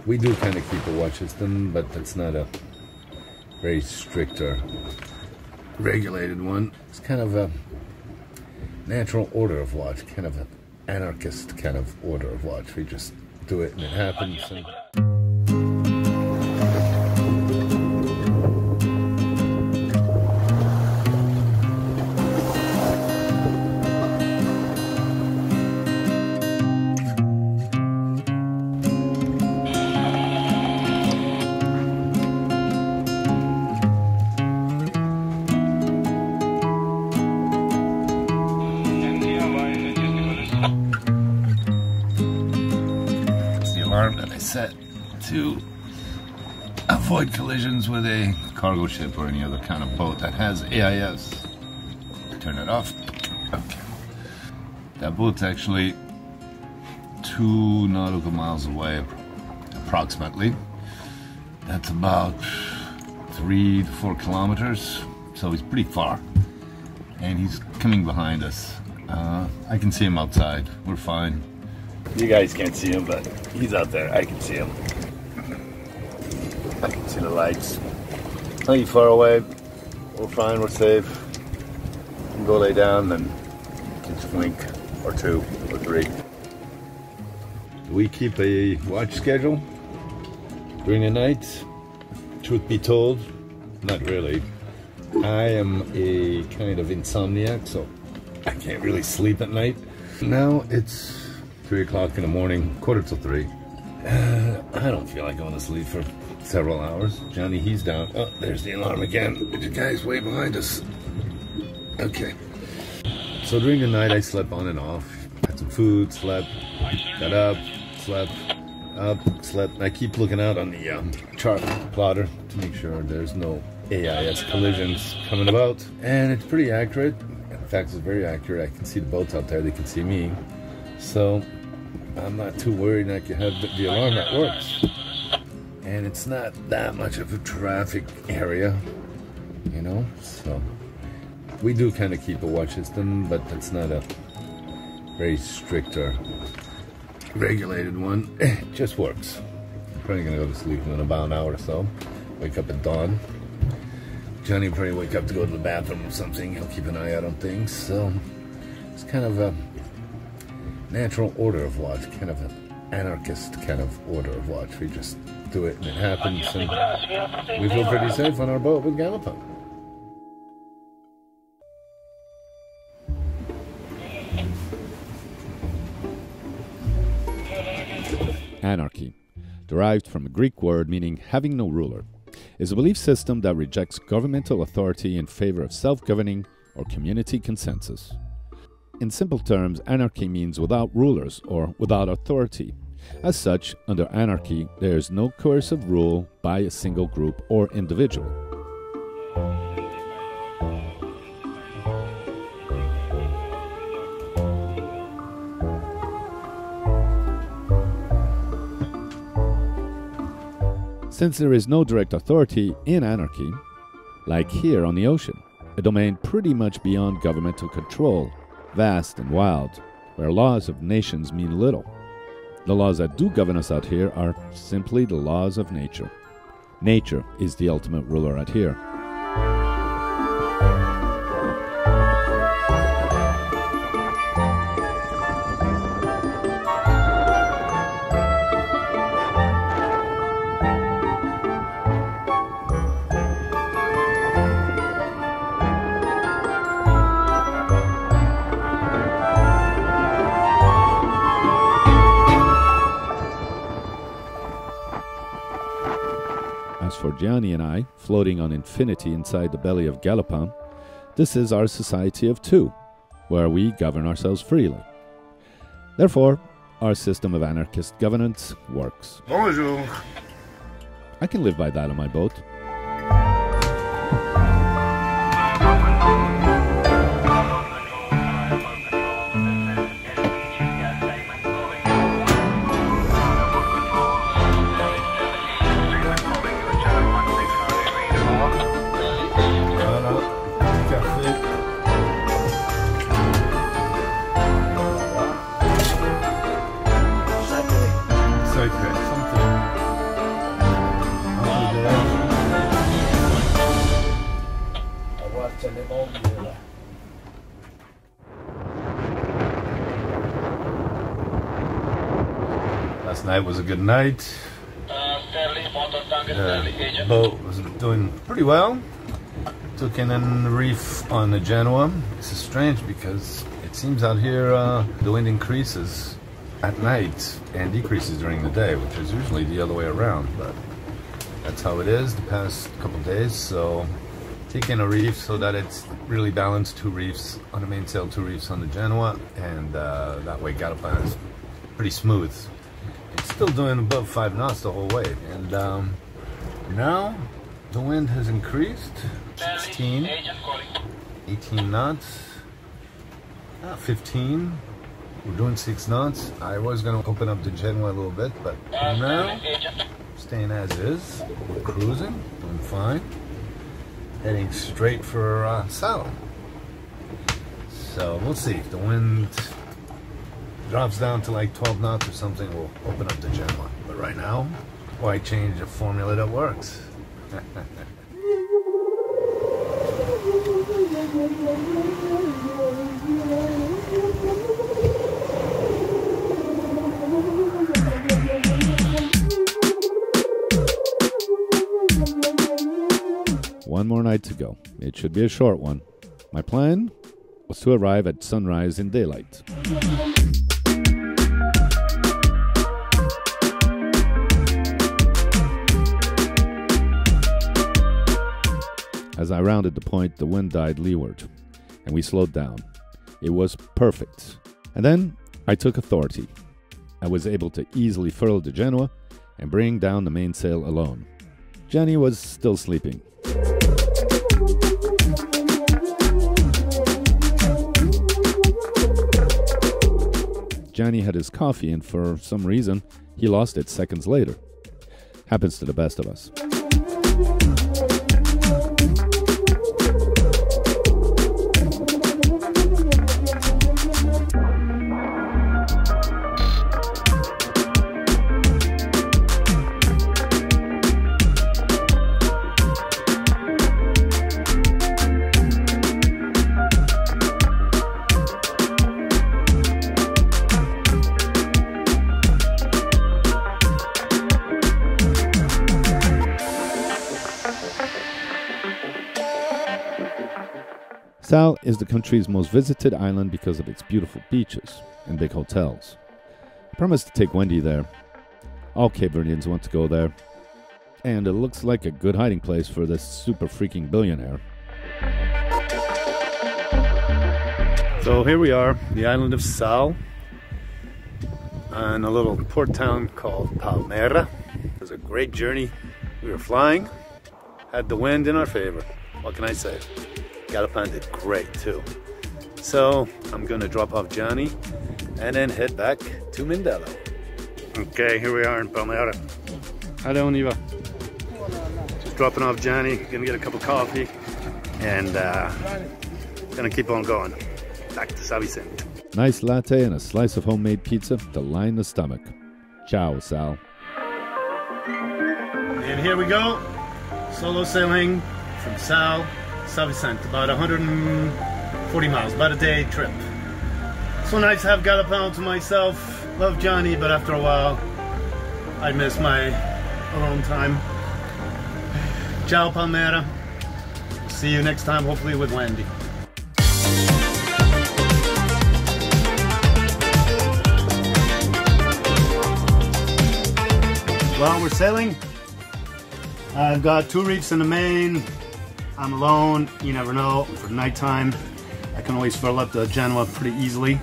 We do kind of keep a watch system, but it's not a very strict or regulated one. It's kind of a natural order of watch, kind of an anarchist kind of order of watch. We just do it and it happens. Alarm that I set to avoid collisions with a cargo ship or any other kind of boat that has AIS. Turn it off. Okay. That boat's actually 2 nautical miles away, approximately. That's about 3 to 4 kilometers, so he's pretty far. And he's coming behind us. I can see him outside. We're fine. You guys can't see him, but he's out there. I can see him. I can see the lights. Not too far away. We're fine. We're safe. We can go lay down, then catch a blink or 2 or 3. We keep a watch schedule during the night. Truth be told, not really. I am a kind of insomniac, so I can't really sleep at night. Now it's 3 o'clock in the morning, 2:45. I don't feel like going to sleep for several hours. Johnny, he's down. Oh, there's the alarm again. The guy's way behind us. Okay. So during the night, I slept on and off. Had some food, slept, got up, slept, slept. I keep looking out on the chart plotter to make sure there's no AIS collisions coming about. And it's pretty accurate. In fact, it's very accurate. I can see the boats out there. They can see me. So I'm not too worried. I can have the alarm that works. And it's not that much of a traffic area, you know? So we do kind of keep a watch system, but it's not a very strict or regulated one. It just works. I'm probably gonna go to sleep in about an hour or so. Wake up at dawn. Johnny will probably wake up to go to the bathroom or something. He'll keep an eye out on things. So it's kind of a natural order of watch, kind of an anarchist kind of order of watch. We just do it and it happens, and we feel pretty safe on our boat with Genoa. Anarchy, derived from a Greek word meaning having no ruler, is a belief system that rejects governmental authority in favor of self-governing or community consensus. In simple terms, anarchy means without rulers or without authority. As such, under anarchy, there is no coercive rule by a single group or individual. Since there is no direct authority in anarchy, like here on the ocean, a domain pretty much beyond governmental control, vast and wild, where laws of nations mean little. The laws that do govern us out here are simply the laws of nature. Nature is the ultimate ruler out here. As for Gianni and I, floating on infinity inside the belly of Galopin, this is our society of 2, where we govern ourselves freely. Therefore, our system of anarchist governance works. Bonjour. I can live by that on my boat. Something Night was a good night. The boat was doing pretty well. Took in a reef on the Genoa. This is strange because it seems out here the wind increases at night and decreases during the day, which is usually the other way around, but that's how it is the past couple of days. So taking a reef so that it's really balanced, 2 reefs on the mainsail, 2 reefs on the Genoa, and that way Galapan is pretty smooth. It's still doing above 5 knots the whole way, and now the wind has increased 16, 18 knots, 15. We're doing 6 knots. I was going to open up the Genoa a little bit, but now staying as is. We're cruising, doing fine. Heading straight for Sal. So we'll see if the wind drops down to like 12 knots or something. We'll open up the Genoa. But right now, why change a formula that works? One more night to go. It should be a short one. My plan was to arrive at sunrise in daylight. As I rounded the point, the wind died leeward, and we slowed down. It was perfect. And then I took authority. I was able to easily furl the Genoa and bring down the mainsail alone. Jenny was still sleeping. Johnny had his coffee, and for some reason, he lost it seconds later. Happens to the best of us. Sal is the country's most visited island because of its beautiful beaches and big hotels. I promised to take Wendy there. All Cape Verdeans want to go there. And it looks like a good hiding place for this super freaking billionaire. So here we are, the island of Sal, on a little port town called Palmera. It was a great journey. We were flying, had the wind in our favor. What can I say? Galapan did great too. So I'm gonna drop off Johnny and then head back to Mindelo. Okay, here we are in Palmera. Hello, Niva. Just dropping off Johnny, gonna get a cup of coffee, and gonna keep on going back to San Vicente. Nice latte and a slice of homemade pizza to line the stomach. Ciao, Sal. And here we go, solo sailing from San Vicente, about 140 miles, about a day trip. So nice to have Galapan to myself. Love Johnny, but after a while, I miss my alone time. Ciao, Palmera. See you next time, hopefully with Wendy. Well, we're sailing. I've got 2 reefs in the main. I'm alone, you never know. For nighttime, I can always fill up the Genoa pretty easily.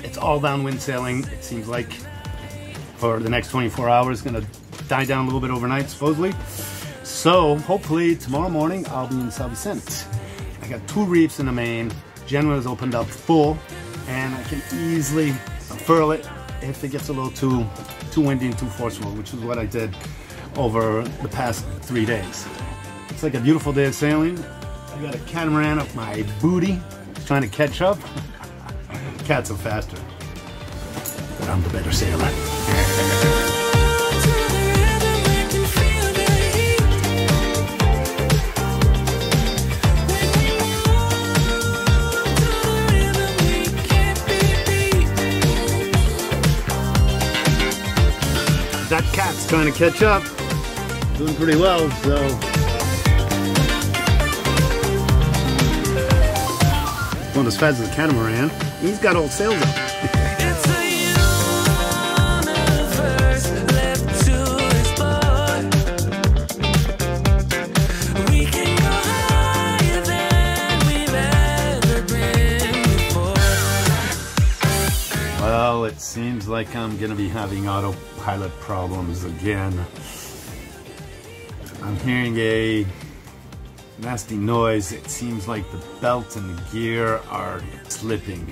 It's all downwind sailing, it seems like, for the next 24 hours. Gonna die down a little bit overnight, supposedly. So, hopefully, tomorrow morning, I'll be in San Vicente. I got 2 reefs in the main. Genoa is opened up full, and I can easily furl it if it gets a little too windy and too forceful, which is what I did over the past 3 days. It's like a beautiful day of sailing. I got a catamaran up my booty, trying to catch up. Cats are faster, but I'm the better sailor. Cat's trying to catch up. Doing pretty well, so. One as fast as a catamaran. He's got old sails up. Well, it seems like I'm gonna be having autopilot problems again. I'm hearing a nasty noise. It seems like the belt and the gear are slipping.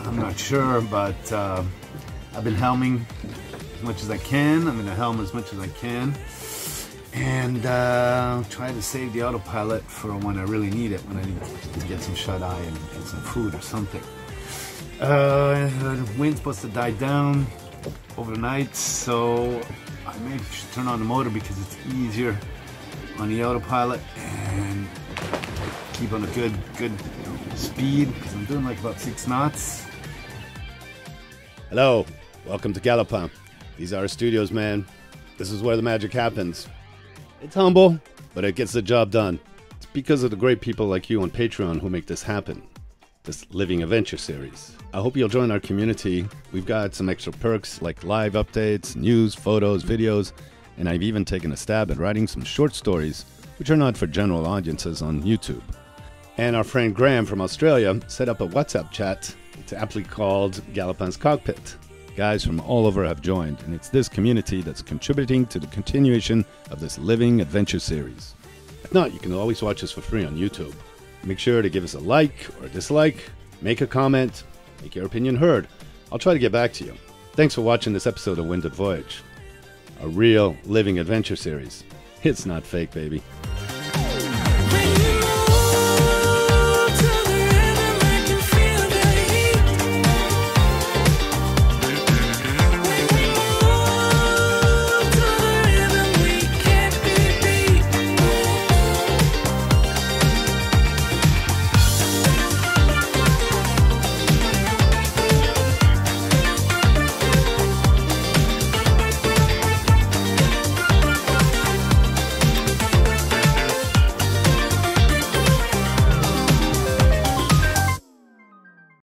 I'm not sure, but I've been helming as much as I can. I'm gonna helm as much as I can. And try to save the autopilot for when I really need it, when I need to get some shut-eye and get some food or something. The wind's supposed to die down overnight, so I may turn on the motor because it's easier on the autopilot and keep on a good speed, because I'm doing like about 6 knots. Hello, welcome to Galopin. These are our studios, man. This is where the magic happens. It's humble, but it gets the job done. It's because of the great people like you on Patreon who make this happen. This Living Adventure series. I hope you'll join our community. We've got some extra perks like live updates, news, photos, videos, and I've even taken a stab at writing some short stories which are not for general audiences on YouTube. And our friend Graham from Australia set up a WhatsApp chat. It's aptly called Galopin's Cockpit. Guys from all over have joined, and it's this community that's contributing to the continuation of this Living Adventure series. If not, you can always watch us for free on YouTube. Make sure to give us a like or a dislike, make a comment, make your opinion heard. I'll try to get back to you. Thanks for watching this episode of Voyage, a real living adventure series. It's not fake, baby.